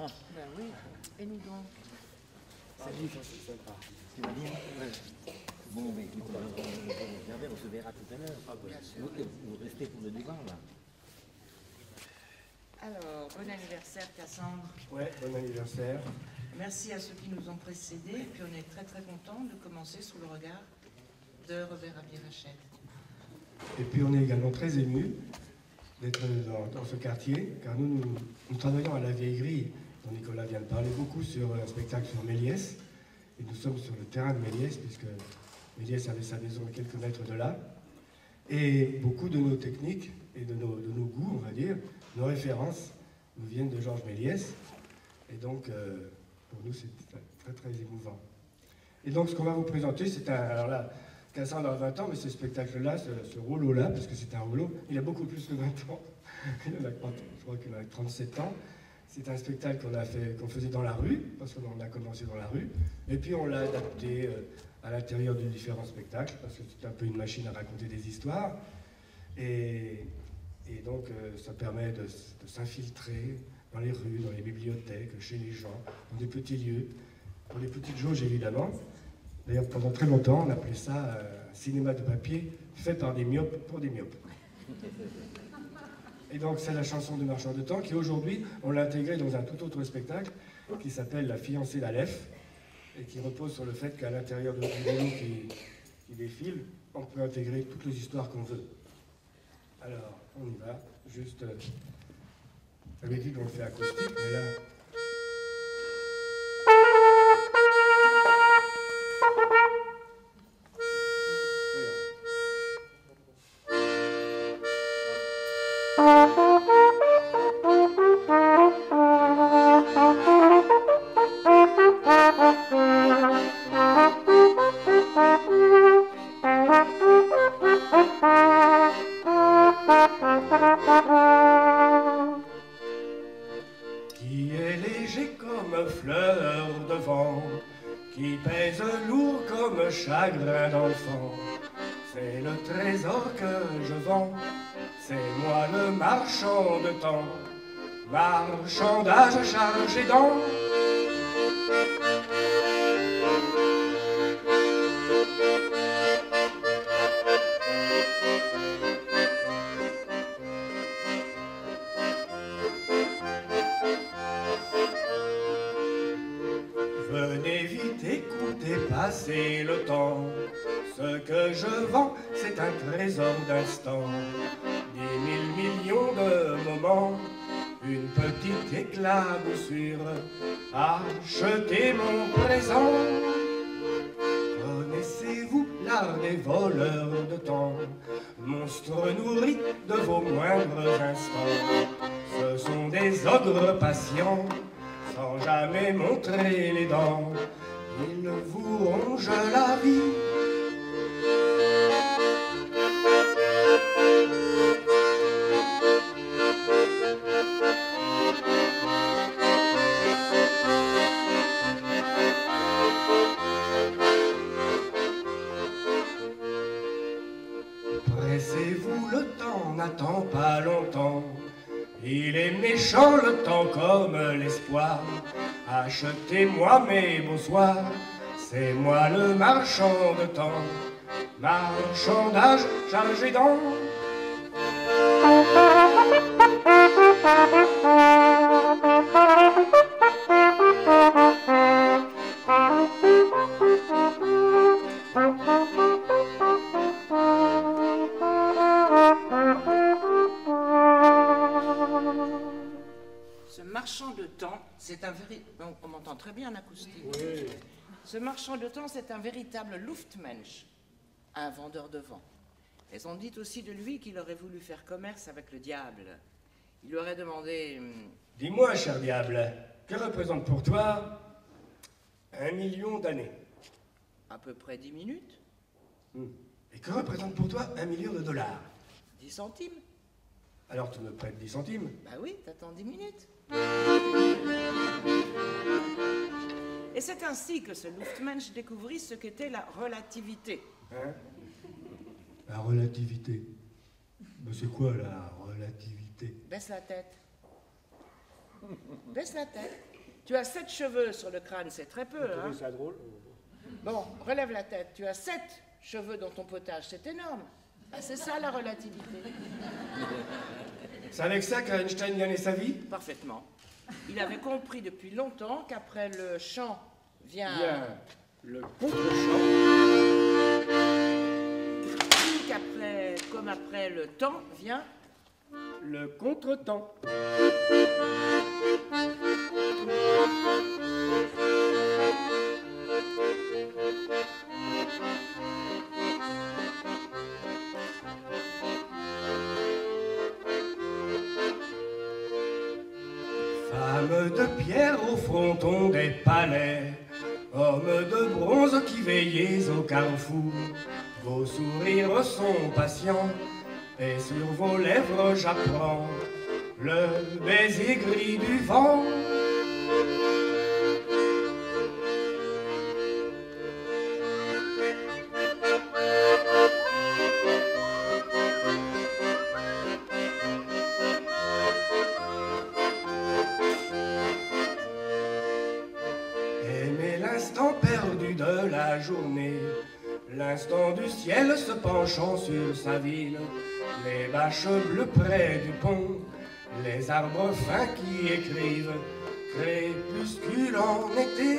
Ben oui. Et nous donc? Salut, c'est sympa. Tu vas bien? Bon, mais écoute, regardez, on se verra tout à l'heure. Vous restez pour le divan, là. Alors, bon anniversaire Cassandre. Ouais, bon anniversaire. Merci à ceux qui nous ont précédés. Et puis on est très très contents de commencer sous le regard de Robert Abirached. Et puis on est également très émus d'être dans ce quartier, car nous travaillons à la Vieille Grille, dont Nicolas vient de parler beaucoup, sur un spectacle sur Méliès. Et nous sommes sur le terrain de Méliès, puisque Méliès avait sa maison à quelques mètres de là. Et beaucoup de nos techniques et de nos goûts, on va dire, nos références nous viennent de Georges Méliès. Et donc, pour nous, c'est très, très émouvant. Et donc, ce qu'on va vous présenter, c'est un... Alors là, Cassandre a 20 ans, mais ce spectacle-là, ce rouleau-là, parce que c'est un rouleau, il a beaucoup plus que 20 ans. Je crois qu'il a 37 ans. C'est un spectacle qu'on faisait dans la rue, parce qu'on a commencé dans la rue. Et puis, on l'a adapté à l'intérieur de différents spectacles, parce que c'est un peu une machine à raconter des histoires. Et donc, ça permet de s'infiltrer dans les rues, dans les bibliothèques, chez les gens, dans des petits lieux, pour les petites jauges évidemment. D'ailleurs, pendant très longtemps, on appelait ça un cinéma de papier fait par des myopes pour des myopes. Et donc, c'est la chanson de Marchand de Temps qui, aujourd'hui, on l'a intégrée dans un tout autre spectacle qui s'appelle La fiancée d'Aleph et qui repose sur le fait qu'à l'intérieur de rouleau qui défile, on peut intégrer toutes les histoires qu'on veut. Alors, on y va, juste... D'habitude, on le fait acoustique, mais là... Chagrin d'enfant, c'est le trésor que je vends, c'est moi le marchand de temps, marchandage chargé d'an. Venez vite écouter passer le temps. Ce que je vends, c'est un trésor d'instant. 10 000 millions de moments, une petite éclaboussure. Achetez mon présent. Connaissez-vous l'art des voleurs de temps, monstres nourris de vos moindres instants? Ce sont des ogres patients, sans jamais montrer les dents, ils vous rongent la vie. Pressez-vous, le temps n'attend pas longtemps. Il est méchant le temps comme l'espoir. Achetez-moi mes beaux soirs, c'est moi le marchand de temps. Marchandage chargé d'an. C'est un véritable... On m'entend très bien en acoustique. Oui. Ce marchand de temps, c'est un véritable Luftmensch, un vendeur de vent. Et on dit aussi de lui qu'il aurait voulu faire commerce avec le diable. Il lui aurait demandé... Dis-moi, cher diable, que représente pour toi 1 million d'années? À peu près 10 minutes. Et que représente pour toi 1 million de dollars? 10 centimes. Alors tu me prêtes 10 centimes? Bah oui, t'attends 10 minutes. Et c'est ainsi que ce Luftmensch découvrit ce qu'était la relativité. Hein? La relativité? Mais c'est quoi la relativité? Baisse la tête. Baisse la tête. Tu as 7 cheveux sur le crâne, c'est très peu, hein? Ça drôle. Bon, relève la tête. Tu as 7 cheveux dans ton potage, c'est énorme. Ah, c'est ça la relativité. C'est avec ça qu'Einstein gagnait sa vie? Parfaitement. Il avait compris depuis longtemps qu'après le chant vient le contre-champ. Comme après le temps vient le contre-temps. Femmes de pierre au fronton des palais, hommes de bronze qui veillez au carrefour, vos sourires sont patients, et sur vos lèvres j'apprends le baiser gris du vent. Aimez l'instant perdu de la journée, l'instant du ciel se penchant sur sa ville, les bâches bleues près du pont, les arbres fins qui écrivent crépuscule en été.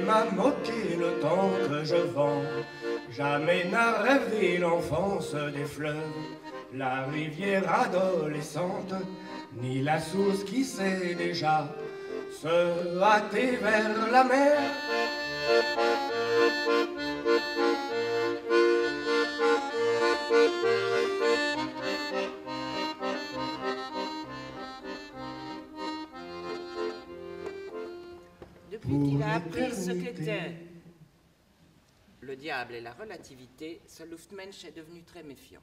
M'a moqué le temps que je vends, jamais n'a rêvé l'enfance des fleuves, la rivière adolescente, ni la source qui sait déjà se hâter vers la mer. Depuis qu'il a appris ce qu'était le diable et la relativité, ce Luftmensch est devenu très méfiant.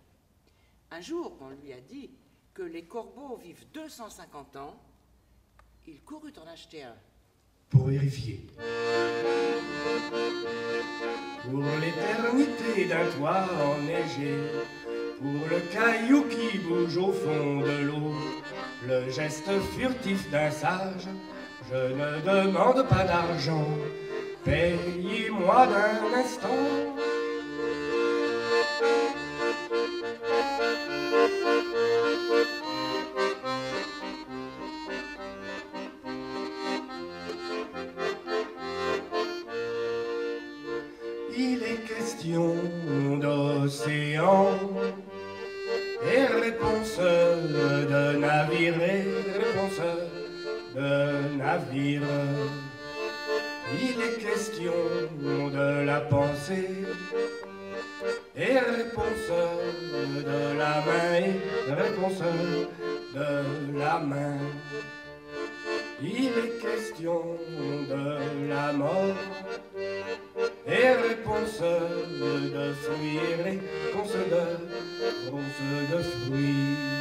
Un jour, on lui a dit que les corbeaux vivent 250 ans. Il courut en acheter un. Pour vérifier. Pour l'éternité d'un toit enneigé, pour le caillou qui bouge au fond de l'eau, le geste furtif d'un sage, je ne demande pas d'argent, payez-moi d'un instant. Il est question d'océan et réponse de navire et réponse de navire. Il est question de la pensée et réponse de la main et réponse de la main. Il est question de la mort et réponse de fruits et réponse de fruits.